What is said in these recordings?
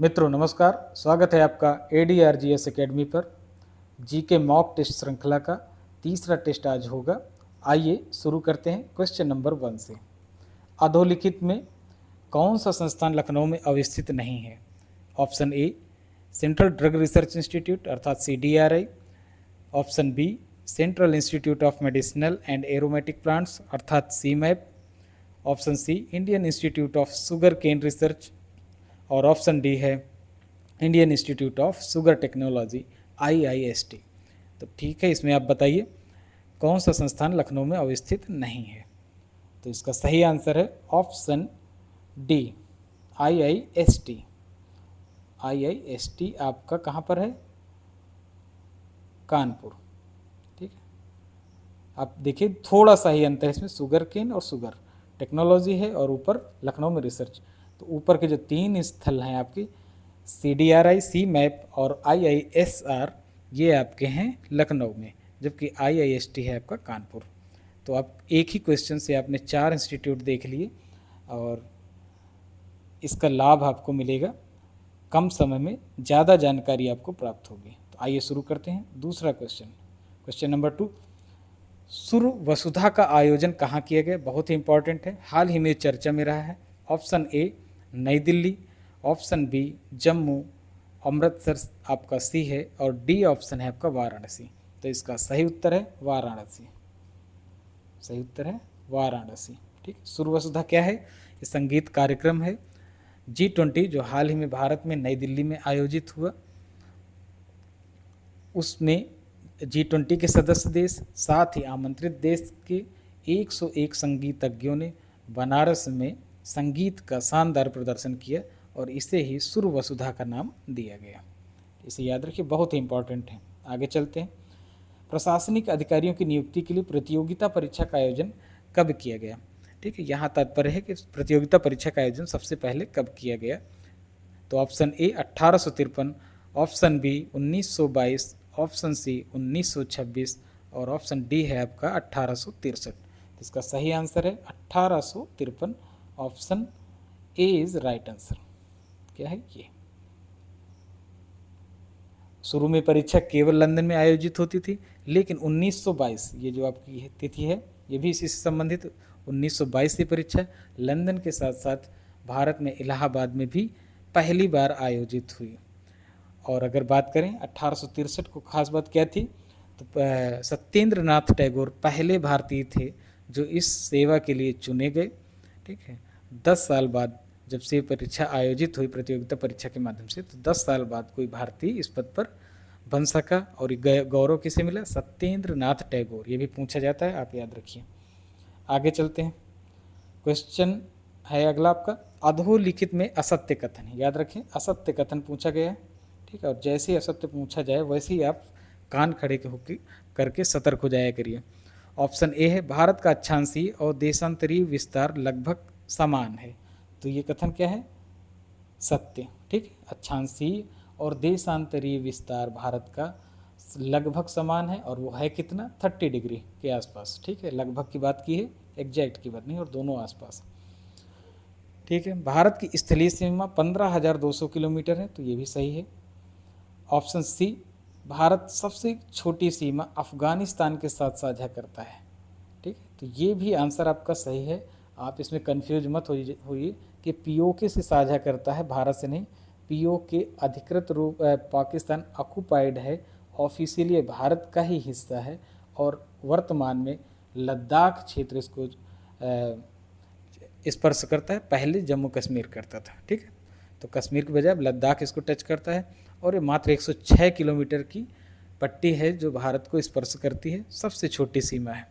मित्रों नमस्कार, स्वागत है आपका ADRGS एकेडमी पर। जीके मॉक टेस्ट श्रृंखला का तीसरा टेस्ट आज होगा। आइए शुरू करते हैं क्वेश्चन नंबर 1 से। अधोलिखित में कौन सा संस्थान लखनऊ में अवस्थित नहीं है? Option A Central Drug Research Institute अर्थात CDRI, option B Central Institute of Medicinal and Aromatic Plants अर्थात CMAP, option C Indian Institute of Sugarcane Research और ऑप्शन डी है Indian Institute of Sugar Technology IIST। तो ठीक है, इसमें आप बताइए कौन सा संस्थान लखनऊ में अवस्थित नहीं है। तो इसका सही आंसर है ऑप्शन डी IIST। IIST आपका कहाँ पर है? कानपुर। ठीक है, आप देखिए थोड़ा सा ही अंतर है इसमें, शुगर केन और शुगर टेक्नोलॉजी है और ऊपर लखनऊ में रिसर्च। तो ऊपर के जो तीन स्थल हैं आपकी CDRI, CMAP और IISR, ये आपके हैं लखनऊ में, जबकि IIST है आपका कानपुर। तो आप एक ही क्वेश्चन से आपने 4 इंस्टीट्यूट देख लिए और इसका लाभ आपको मिलेगा, कम समय में ज़्यादा जानकारी आपको प्राप्त होगी। तो आइए शुरू करते हैं दूसरा क्वेश्चन। क्वेश्चन नंबर 2, सुर वसुधा का आयोजन कहाँ किया गया? बहुत ही इंपॉर्टेंट है, हाल ही में चर्चा में रहा है। ऑप्शन ए नई दिल्ली, ऑप्शन बी जम्मू, अमृतसर आपका सी है और डी ऑप्शन है आपका वाराणसी। तो इसका सही उत्तर है वाराणसी। सही उत्तर है वाराणसी। ठीक, सुर वसुधा क्या है? ये संगीत कार्यक्रम है G20 जो हाल ही में भारत में नई दिल्ली में आयोजित हुआ। उसमें G20 के सदस्य देश साथ ही आमंत्रित देश के 101 संगीतज्ञों ने बनारस में संगीत का शानदार प्रदर्शन किया और इसे ही सुर वसुधा का नाम दिया गया। इसे याद रखिए, बहुत ही इंपॉर्टेंट है। आगे चलते हैं। प्रशासनिक अधिकारियों की नियुक्ति के लिए प्रतियोगिता परीक्षा का आयोजन कब किया गया? ठीक है, यहाँ तात्पर्य है कि प्रतियोगिता परीक्षा का आयोजन सबसे पहले कब किया गया। तो option A 1853, option B 1922, option C 1926 और ऑप्शन डी है आपका 1863। तो इसका सही आंसर है 1853। Option A is right answer. क्या है ये? शुरू में परीक्षा केवल लंदन में आयोजित होती थी, लेकिन 1922 ये जो आपकी तिथि है ये भी इसी से संबंधित। 1922 की परीक्षा लंदन के साथ साथ भारत में इलाहाबाद में भी पहली बार आयोजित हुई। और अगर बात करें 1863 को, खास बात क्या थी? तो सत्येंद्र नाथ टैगोर पहले भारतीय थे जो इस सेवा के लिए चुने गए। ठीक है, 10 साल बाद जब से परीक्षा आयोजित हुई प्रतियोगिता परीक्षा के माध्यम से, तो 10 साल बाद कोई भारतीय इस पद पर बन सका। और गौरव किसे मिला? सत्येंद्र नाथ टैगोर। ये भी पूछा जाता है, आप याद रखिए। आगे चलते हैं। क्वेश्चन है अगला आपका, अधोलिखित में असत्य कथन है। याद रखें, असत्य कथन पूछा गया है। ठीक है, और जैसे ही असत्य पूछा जाए वैसे ही आप कान खड़े होकर करके सतर्क हो जाया करिए। ऑप्शन ए है भारत का अक्षांशीय और देशांतरीय विस्तार लगभग समान है। तो ये कथन क्या है? सत्य। ठीक, अक्षांशीय और देशांतरीय विस्तार भारत का लगभग समान है और वो है कितना? 30 डिग्री के आसपास। ठीक है, लगभग की बात की है, एग्जैक्ट की बात नहीं, और दोनों आसपास। ठीक है, भारत की स्थलीय सीमा 15,200 किलोमीटर है, तो ये भी सही है। ऑप्शन सी भारत सबसे छोटी सीमा अफगानिस्तान के साथ साझा करता है। ठीक है, तो ये भी आंसर आपका सही है। आप इसमें कंफ्यूज मत होइए कि POK से साझा करता है, भारत से नहीं। POK अधिकृत रूप पाकिस्तान ऑक्युपाइड है, ऑफिशियली भारत का ही हिस्सा है और वर्तमान में लद्दाख क्षेत्र इसको स्पर्श करता है। पहले जम्मू कश्मीर करता था। ठीक है, तो कश्मीर के बजाय लद्दाख इसको टच करता है और ये मात्र 106 किलोमीटर की पट्टी है जो भारत को स्पर्श करती है, सबसे छोटी सीमा है।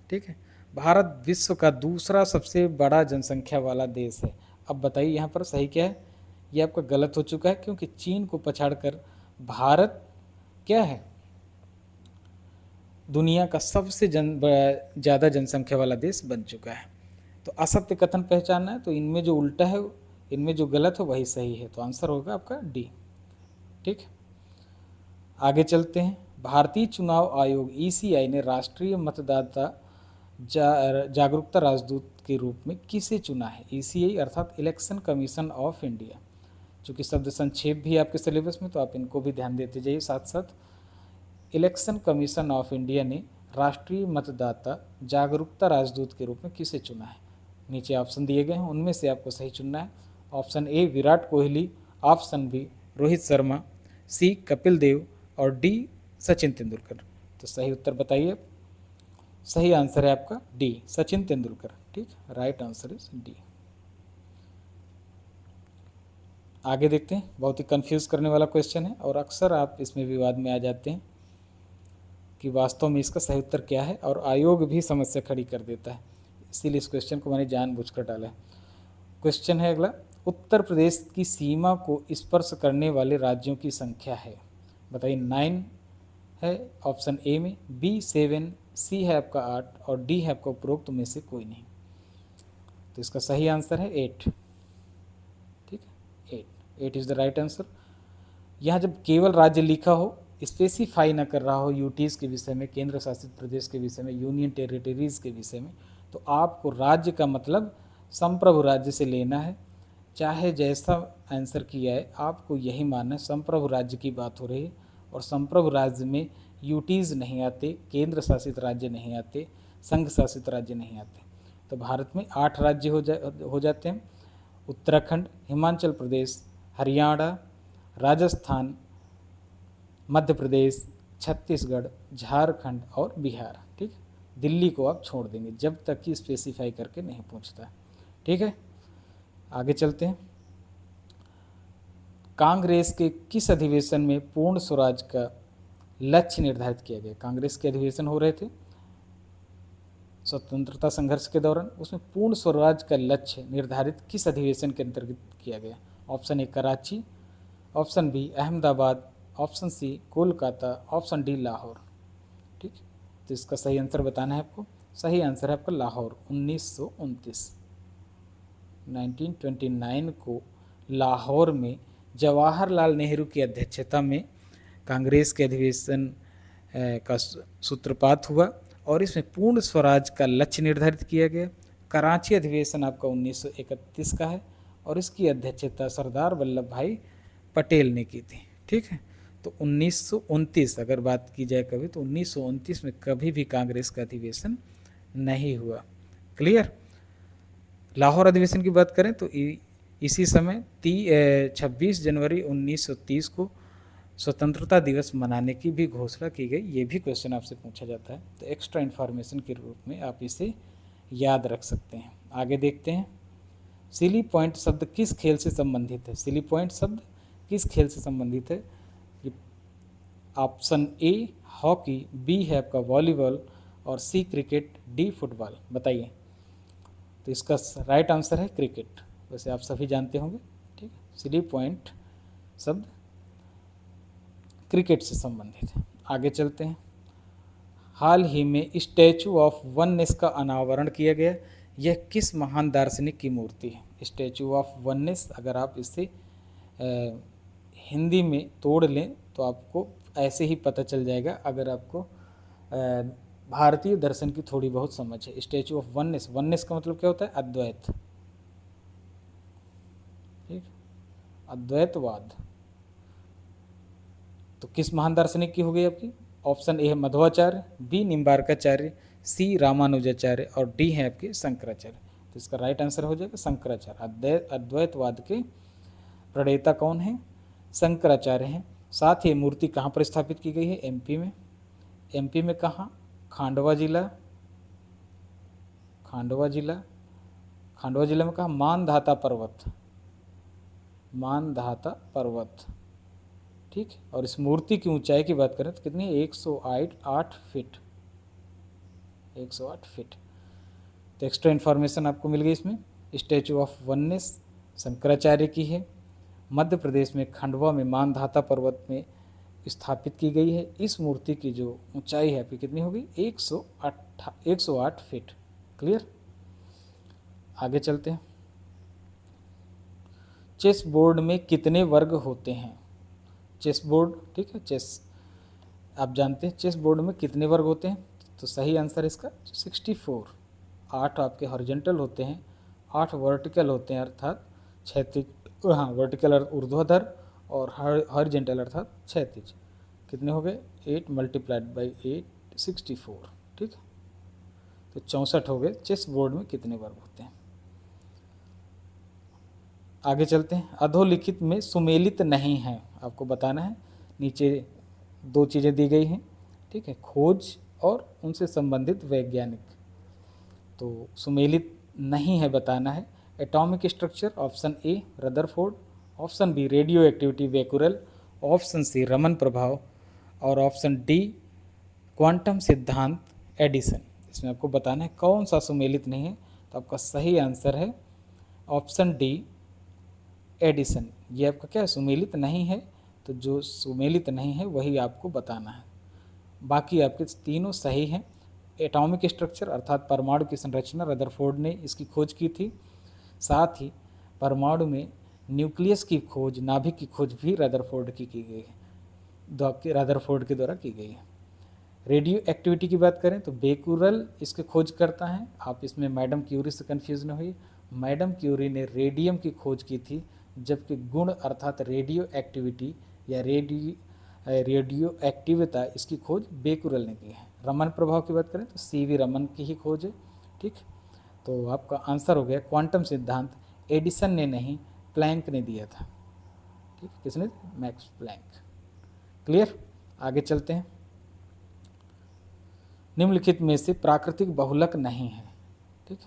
ठीक है, भारत विश्व का दूसरा सबसे बड़ा जनसंख्या वाला देश है। अब बताइए यहाँ पर सही क्या है? ये आपका गलत हो चुका है, क्योंकि चीन को पछाड़कर भारत क्या है? दुनिया का सबसे ज़्यादा जनसंख्या वाला देश बन चुका है। तो असत्य कथन पहचानना है, तो इनमें जो उल्टा है, इनमें जो गलत है वही सही है। तो आंसर होगा आपका डी। ठीक, आगे चलते हैं। भारतीय चुनाव आयोग ECI ने राष्ट्रीय मतदाता जागरूकता राजदूत के रूप में किसे चुना है? ECI अर्थात इलेक्शन कमीशन ऑफ इंडिया चूँकि शब्द संक्षेप भी आपके सिलेबस में, तो आप इनको भी ध्यान देते जाइए साथ साथ। इलेक्शन कमीशन ऑफ इंडिया ने राष्ट्रीय मतदाता जागरूकता राजदूत के रूप में किसे चुना है? नीचे ऑप्शन दिए गए हैं, उनमें से आपको सही चुनना है। Option A Virat Kohli, option B Rohit Sharma, C Kapil Dev और डी सचिन तेंदुलकर। तो सही उत्तर बताइए। सही आंसर है आपका डी, सचिन तेंदुलकर। ठीक, राइट आंसर इज डी। आगे देखते हैं, बहुत ही कंफ्यूज करने वाला क्वेश्चन है और अक्सर आप इसमें विवाद में आ जाते हैं कि वास्तव में इसका सही उत्तर क्या है, और आयोग भी समस्या खड़ी कर देता है, इसीलिए इस क्वेश्चन को मैंने जानबूझकर डाला है। क्वेश्चन है अगला, उत्तर प्रदेश की सीमा को स्पर्श करने वाले राज्यों की संख्या है, बताइए। 9 है ऑप्शन ए में, बी 7, सी है आपका 8 और डी है आपका उपरोक्त में से कोई नहीं। तो इसका सही आंसर है 8। ठीक है, 8 इज द राइट आंसर। यहाँ जब केवल राज्य लिखा हो, स्पेसिफाई ना कर रहा हो यूटीज़ के विषय में, केंद्र शासित प्रदेश के विषय में, यूनियन टेरिटरीज़ के विषय में, तो आपको राज्य का मतलब संप्रभु राज्य से लेना है। चाहे जैसा आंसर किया है, आपको यही मानना है संप्रभु राज्य की बात हो रही है, और संप्रभु राज्य में यूटीज़ नहीं आते, केंद्र शासित राज्य नहीं आते, संघ शासित राज्य नहीं आते। तो भारत में 8 राज्य हो जाते हैं, उत्तराखंड, हिमाचल प्रदेश, हरियाणा, राजस्थान, मध्य प्रदेश, छत्तीसगढ़, झारखंड और बिहार। ठीक, दिल्ली को आप छोड़ देंगे जब तक कि स्पेसिफाई करके नहीं पूछता। ठीक है, आगे चलते हैं। कांग्रेस के किस अधिवेशन में पूर्ण स्वराज का लक्ष्य निर्धारित किया गया? कांग्रेस के अधिवेशन हो रहे थे स्वतंत्रता संघर्ष के दौरान, उसमें पूर्ण स्वराज का लक्ष्य निर्धारित किस अधिवेशन के अंतर्गत किया गया? Option A Karachi, option B Ahmedabad, option C Kolkata, option D Lahore. ठीक, तो इसका सही आंसर बताना है आपको। सही आंसर है आपका लाहौर। 1929 को लाहौर में जवाहरलाल नेहरू की अध्यक्षता में कांग्रेस के अधिवेशन का सूत्रपात हुआ और इसमें पूर्ण स्वराज का लक्ष्य निर्धारित किया गया। कराची अधिवेशन आपका 1931 का है और इसकी अध्यक्षता सरदार वल्लभ भाई पटेल ने की थी। ठीक है, तो 1929 अगर बात की जाए कभी, तो 1929 में कभी भी कांग्रेस का अधिवेशन नहीं हुआ। क्लियर। लाहौर अधिवेशन की बात करें तो इसी समय 26 जनवरी 1930 को स्वतंत्रता दिवस मनाने की भी घोषणा की गई। ये भी क्वेश्चन आपसे पूछा जाता है, तो एक्स्ट्रा इन्फॉर्मेशन के रूप में आप इसे याद रख सकते हैं। आगे देखते हैं, सिली पॉइंट शब्द किस खेल से संबंधित है? सिली पॉइंट शब्द किस खेल से संबंधित है? ऑप्शन ए हॉकी, बी है आपका वॉलीबॉल और सी क्रिकेट, डी फुटबॉल। बताइए। तो इसका राइट आंसर है क्रिकेट। वैसे आप सभी जानते होंगे। ठीक है, सिली पॉइंट शब्द क्रिकेट से संबंधित है। आगे चलते हैं। हाल ही में स्टैचू ऑफ वननेस का अनावरण किया गया। यह किस महान दार्शनिक की मूर्ति है? स्टैचू ऑफ वननेस अगर आप इसे हिंदी में तोड़ लें तो आपको ऐसे ही पता चल जाएगा, अगर आपको भारतीय दर्शन की थोड़ी बहुत समझ है। स्टैचू ऑफ वननेस, वननेस का मतलब क्या होता है? अद्वैत। ठीक, अद्वैतवाद। तो किस महान दार्शनिक की हो गई आपकी? ऑप्शन ए है मध्वाचार्य, बी निम्बार्काचार्य, सी रामानुजाचार्य और डी है आपके शंकराचार्य। तो इसका राइट आंसर हो जाएगा शंकराचार्य। अद्वैतवाद के प्रणेता कौन है? शंकराचार्य हैं। साथ ही मूर्ति कहाँ पर स्थापित की गई है? एमपी में। एमपी में कहाँ? खांडवा जिला। खांडवा जिला में कहाँ? मानधाता पर्वत। मानधाता पर्वत। ठीक, और इस मूर्ति की ऊंचाई की बात करें तो कितनी है? 108 फीट। 108 फीट। तो एक्स्ट्रा इन्फॉर्मेशन आपको मिल गई इसमें। स्टैचू ऑफ वननेस शंकराचार्य की है, मध्य प्रदेश में खंडवा में मानधाता पर्वत में स्थापित की गई है। इस मूर्ति की जो ऊंचाई है आपकी कितनी होगी? 108 फीट। क्लियर। आगे चलते हैं। चेस बोर्ड में कितने वर्ग होते हैं? चेस बोर्ड, ठीक है, चेस आप जानते हैं चेस बोर्ड में कितने वर्ग होते हैं? तो सही आंसर इसका 64। 8 आपके हॉरिजॉन्टल होते हैं, 8 वर्टिकल होते हैं, अर्थात हाँ, वर्टिकल ऊर्ध्वाधर और हॉरिजॉन्टल अर्थात क्षैतिज। कितने हो गए? 8 मल्टीप्लाइड बाई 8 64। ठीक है, तो 64 हो गए। चेस बोर्ड में कितने वर्ग होते हैं? आगे चलते हैं। अधोलिखित में सुमेलित नहीं है, आपको बताना है। नीचे दो चीज़ें दी गई हैं, ठीक है, खोज और उनसे संबंधित वैज्ञानिक। तो सुमेलित नहीं है बताना है। Atomic structure, option A Rutherford, option B radioactivity Becquerel, option C Raman प्रभाव और ऑप्शन डी क्वांटम सिद्धांत एडिसन। इसमें आपको बताना है कौन सा सुमेलित नहीं है। तो आपका सही आंसर है ऑप्शन डी एडिसन। ये आपका क्या है? सुमेलित नहीं है। तो जो सुमेलित नहीं है वही आपको बताना है। बाकी आपके तीनों सही हैं। एटॉमिक स्ट्रक्चर अर्थात परमाणु की संरचना रदरफोर्ड ने इसकी खोज की थी। साथ ही परमाणु में न्यूक्लियस की खोज, नाभिक की खोज भी रदरफोर्ड की गई है, रदरफोर्ड के द्वारा की गई है। रेडियो एक्टिविटी की बात करें तो बेकुरल इसके खोज करता है। आप इसमें मैडम क्यूरी से कन्फ्यूज न हुई। मैडम क्यूरी ने रेडियम की खोज की थी, जबकि गुण अर्थात रेडियो एक्टिविटी या रेडियो एक्टिविता इसकी खोज बेकुरल ने की है। रमन प्रभाव की बात करें तो सीवी रमन की ही खोज है। ठीक, तो आपका आंसर हो गया क्वांटम सिद्धांत एडिसन ने नहीं, प्लैंक ने दिया था। ठीक, किसने? Max Planck. क्लियर? आगे चलते हैं। निम्नलिखित में से प्राकृतिक बहुलक नहीं है। ठीक,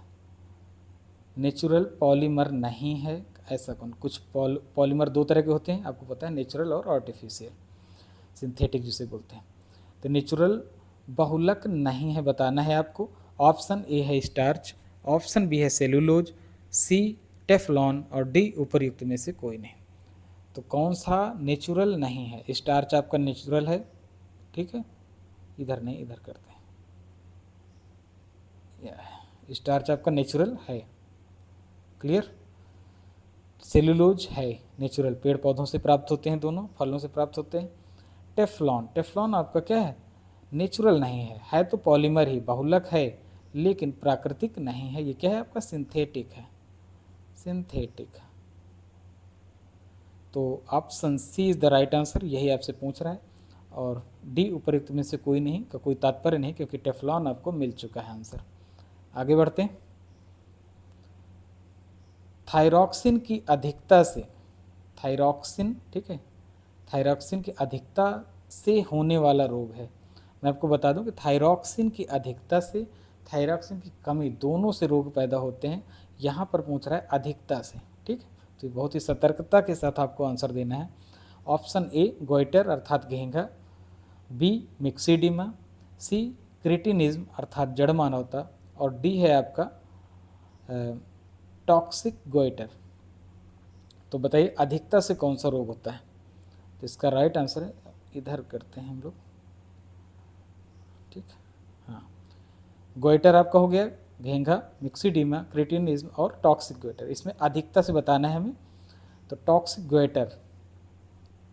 नेचुरल पॉलीमर नहीं है। ऐसा कौन? कुछ पॉलीमर दो तरह के होते हैं, आपको पता है, नेचुरल और आर्टिफिशियल, सिंथेटिक जिसे बोलते हैं। तो नेचुरल बहुलक नहीं है बताना है आपको। ऑप्शन ए है स्टार्च, ऑप्शन बी है सेलुलोज, सी टेफलॉन और डी उपरयुक्त में से कोई नहीं। तो कौन सा नेचुरल नहीं है? स्टार्च आपका नेचुरल है, ठीक है, इधर नहीं, इधर करते हैं। स्टार्च आपका नेचुरल है। क्लियर? सेलुलोज है नेचुरल, पेड़ पौधों से प्राप्त होते हैं, दोनों फलों से प्राप्त होते हैं। टेफ्लॉन, टेफ्लॉन आपका क्या है? नेचुरल नहीं है तो पॉलीमर ही, बहुलक है लेकिन प्राकृतिक नहीं है। ये क्या है आपका? सिंथेटिक है, सिंथेटिक। तो option C is the right answer, यही आपसे पूछ रहा है। और डी उपयुक्त में से कोई नहीं का कोई तात्पर्य नहीं, क्योंकि टेफ्लॉन आपको मिल चुका है आंसर। आगे बढ़ते हैं। थायरॉक्सिन की अधिकता से, थायरॉक्सिन, ठीक है, थायरॉक्सिन की अधिकता से होने वाला रोग है। मैं आपको बता दूं कि थायरॉक्सिन की अधिकता से थायरॉक्सिन की कमी, दोनों से रोग पैदा होते हैं। यहाँ पर पूछ रहा है अधिकता से। ठीक, तो बहुत ही सतर्कता के साथ आपको आंसर देना है। ऑप्शन ए गोइटर अर्थात घेंघा, बी मिक्सीडिमा, सी क्रिटिनिज्म अर्थात जड़ मानवता और डी है आपका टॉक्सिक गोइटर। तो बताइए अधिकता से कौन सा रोग होता है? तो इसका राइट आंसर है, इधर करते हैं हम लोग। ठीक, हाँ, गोइटर आपका हो गया घेंघा, मिक्सीडिमा, क्रिटिनिज्म और टॉक्सिक गोइटर। इसमें अधिकता से बताना है हमें। तो टॉक्सिक गोइटर,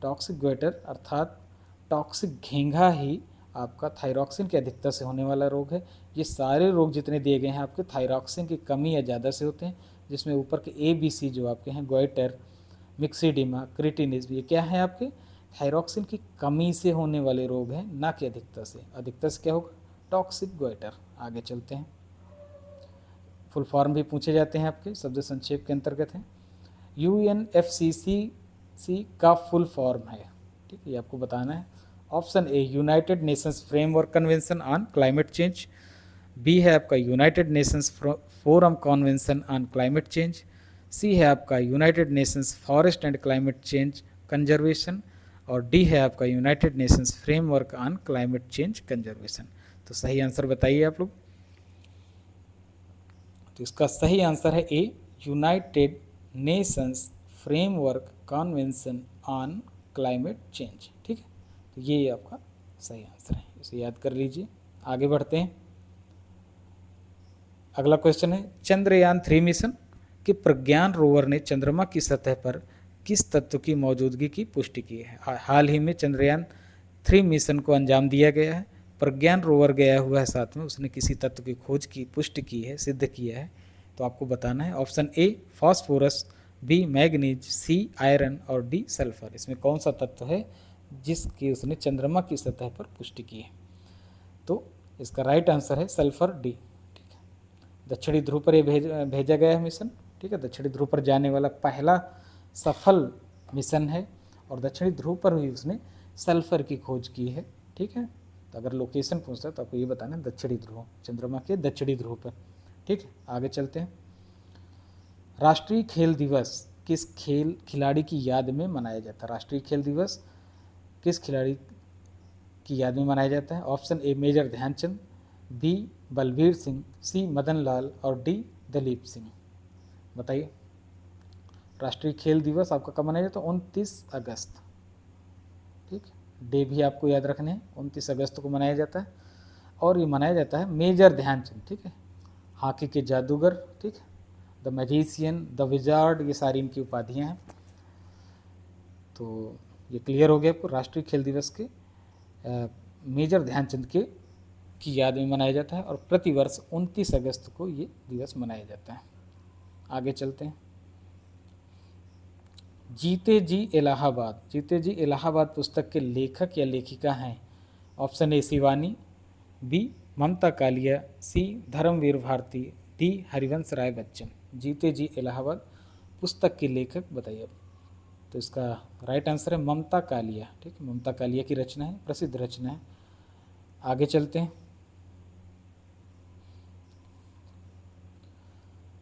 टॉक्सिक गोइटर अर्थात टॉक्सिक घेंघा ही आपका थायरॉक्सिन की अधिकता से होने वाला रोग है। ये सारे रोग जितने दिए गए हैं आपके थायरॉक्सिन की कमी या ज़्यादा से होते हैं, जिसमें ऊपर के ए बी सी जो आपके हैं, गोइटर, मिक्सीडिमा, क्रिटिनिज्म, ये क्या है आपके? थायरॉक्सिन की कमी से होने वाले रोग हैं, ना कि अधिकता से। अधिकता से क्या होगा? Toxic goitre. आगे चलते हैं। फुल फॉर्म भी पूछे जाते हैं आपके, शब्द संक्षेप के अंतर्गत हैं। UNFCCC का फुल फॉर्म है, ठीक है, ये आपको बताना है। Option A United Nations framework convention on climate change, B है आपका United Nations forum convention on climate change, C है आपका United Nations forest and climate change conservation और डी है आपका United Nations framework on climate change conservation. तो सही answer बताइए आप लोग। तो इसका सही आंसर है A United Nations framework convention on climate change. ठीक है, तो ये आपका सही आंसर है, इसे याद कर लीजिए। आगे बढ़ते हैं। अगला क्वेश्चन है, चंद्रयान 3 मिशन के प्रज्ञान रोवर ने चंद्रमा की सतह पर किस तत्व की मौजूदगी की पुष्टि की है? हाल ही में चंद्रयान 3 मिशन को अंजाम दिया गया है, प्रज्ञान रोवर गया हुआ है साथ में, उसने किसी तत्व की खोज की, पुष्टि की है, सिद्ध किया है। तो आपको बताना है। Option A phosphorus, B manganese, C iron और डी सल्फर। इसमें कौन सा तत्व है जिसकी उसने चंद्रमा की सतह पर पुष्टि की है? तो इसका राइट आंसर है सल्फर डी। ठीक है, दक्षिणी ध्रुव पर ये भेजा गया है मिशन। ठीक है, दक्षिणी ध्रुव पर जाने वाला पहला सफल मिशन है और दक्षिणी ध्रुव पर भी उसने सल्फर की खोज की है। ठीक है, तो अगर लोकेशन पूछता है तो आपको ये बताना है दक्षिणी ध्रुव, चंद्रमा के दक्षिणी ध्रुव पर। ठीक है, आगे चलते हैं। राष्ट्रीय खेल दिवस किस खिलाड़ी की याद में मनाया जाता है? राष्ट्रीय खेल दिवस किस खिलाड़ी की याद में मनाया जाता है? Option A major Dhyanchand, B Balbir Singh, C Madan Lal और डी दलीप सिंह। बताइए, राष्ट्रीय खेल दिवस आपका कब मनाया जाता है? 29 अगस्त। ठीक, डे भी आपको याद रखने हैं, 29 अगस्त को मनाया जाता है और ये मनाया जाता है मेजर ध्यानचंद। ठीक है, हॉकी के जादूगर, ठीक है, द मैजिशियन, द विजार्ड, ये सारी इनकी उपाधियाँ हैं। तो ये क्लियर हो गया आपको, राष्ट्रीय खेल दिवस के मेजर ध्यानचंद के की याद में मनाया जाता है और प्रतिवर्ष 29 अगस्त को ये दिवस मनाया जाता है। आगे चलते हैं। जीते जी इलाहाबाद, जीते जी इलाहाबाद पुस्तक के लेखक या लेखिका हैं? Option A Shivani, B Mamta Kalia, C Dharamvir Bharati, D Harivansh Rai Bachchan. जीते जी इलाहाबाद पुस्तक के लेखक बताइए। तो इसका राइट आंसर है ममता कालिया। ठीक है, ममता कालिया की रचना है, प्रसिद्ध रचना है। आगे चलते हैं।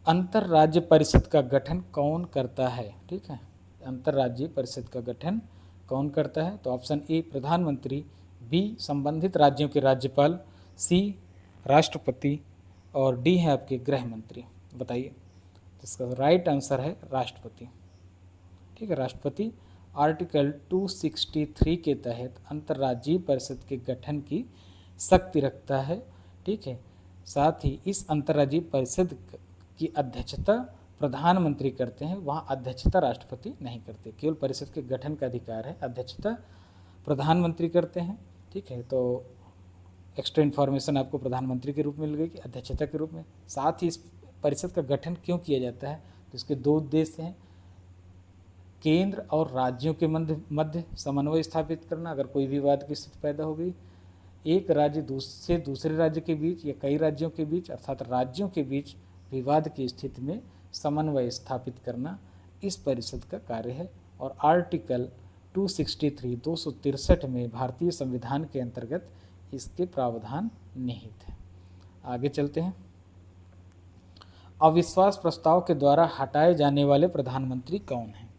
अंतरराज्य परिषद का गठन कौन करता है? ठीक है, अंतरराज्यीय परिषद का गठन कौन करता है? तो ऑप्शन ए प्रधानमंत्री, बी संबंधित राज्यों के राज्यपाल, सी राष्ट्रपति और डी है आपके गृह मंत्री। बताइए, तो इसका राइट आंसर है राष्ट्रपति। ठीक है, राष्ट्रपति आर्टिकल 263 के तहत अंतर्राज्यीय परिषद के गठन की शक्ति रखता है। ठीक है, साथ ही इस अंतर्राज्यीय परिषद की अध्यक्षता प्रधानमंत्री करते हैं, वहाँ अध्यक्षता राष्ट्रपति नहीं करते। केवल परिषद के गठन का अधिकार है, अध्यक्षता प्रधानमंत्री करते हैं। ठीक है, तो एक्स्ट्रा इन्फॉर्मेशन आपको प्रधानमंत्री के रूप में मिल गई कि अध्यक्षता के रूप में। साथ ही इस परिषद का गठन क्यों किया जाता है? तो इसके दो उद्देश्य हैं, केंद्र और राज्यों के मध्य समन्वय स्थापित करना। अगर कोई विवाद की स्थिति पैदा हो गई, एक राज्य से दूसरे राज्य के बीच या कई राज्यों के बीच अर्थात राज्यों के बीच विवाद की स्थिति में समन्वय स्थापित करना इस परिषद का कार्य है। और आर्टिकल 263 में भारतीय संविधान के अंतर्गत इसके प्रावधान निहित है। आगे चलते हैं। अविश्वास प्रस्ताव के द्वारा हटाए जाने वाले प्रधानमंत्री कौन हैं?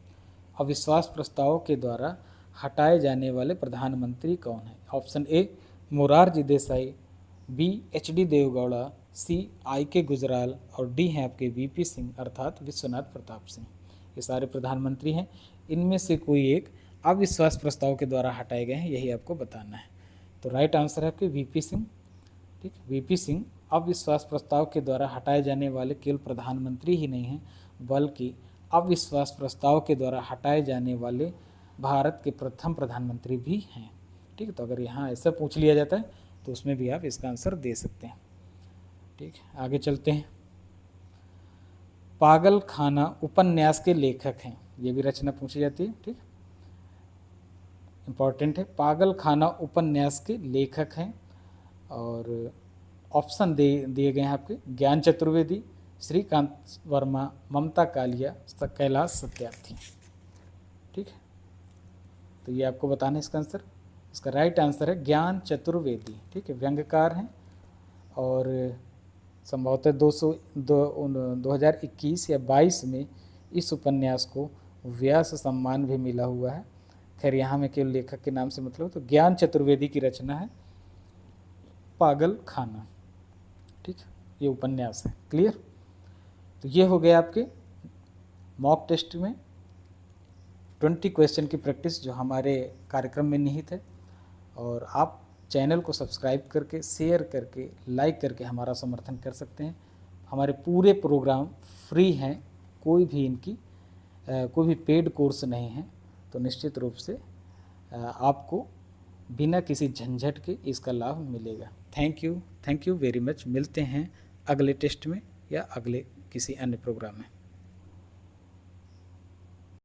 अविश्वास प्रस्ताव के द्वारा हटाए जाने वाले प्रधानमंत्री कौन हैं? Option A Morarji Desai, B H D. Deve Gowda, C I K. Gujral और डी हैं आपके वी.पी. सिंह अर्थात विश्वनाथ प्रताप सिंह। ये सारे प्रधानमंत्री हैं, इनमें से कोई एक अविश्वास प्रस्ताव के द्वारा हटाए गए हैं, यही आपको बताना है। तो राइट आंसर है आपके वी.पी. सिंह। ठीक, वी.पी. सिंह अविश्वास प्रस्ताव के द्वारा हटाए जाने वाले केवल प्रधानमंत्री ही नहीं हैं, बल्कि अविश्वास प्रस्ताव के द्वारा हटाए जाने वाले भारत के प्रथम प्रधानमंत्री भी हैं। ठीक है, तो अगर यहाँ ऐसा पूछ लिया जाता है तो उसमें भी आप इसका आंसर दे सकते हैं। ठीक है, आगे चलते हैं। पागल खाना उपन्यास के लेखक हैं, ये भी रचना पूछी जाती है। ठीक, इंपॉर्टेंट है। पागल खाना उपन्यास के लेखक हैं और ऑप्शन दिए गए हैं आपके ज्ञान चतुर्वेदी, श्रीकांत वर्मा, ममता कालिया, कैलाश सत्यार्थी। ठीक है, तो ये आपको बताना है इसका आंसर। इसका राइट आंसर है ज्ञान चतुर्वेदी। ठीक है, व्यंग्यकार हैं और संभवतः 2021 या 22 में इस उपन्यास को व्यास सम्मान भी मिला हुआ है। खैर यहाँ में केवल लेखक के नाम से मतलब, तो ज्ञान चतुर्वेदी की रचना है पागल खाना। ठीक, ये उपन्यास है। क्लियर? तो ये हो गया आपके मॉक टेस्ट में 20 क्वेश्चन की प्रैक्टिस जो हमारे कार्यक्रम में निहित है। और आप चैनल को सब्सक्राइब करके, शेयर करके, लाइक करके हमारा समर्थन कर सकते हैं। हमारे पूरे प्रोग्राम फ्री हैं, कोई भी पेड कोर्स नहीं है। तो निश्चित रूप से आपको बिना किसी झंझट के इसका लाभ मिलेगा। Thank you very much. मिलते हैं अगले टेस्ट में या अगले किसी अन्य प्रोग्राम में।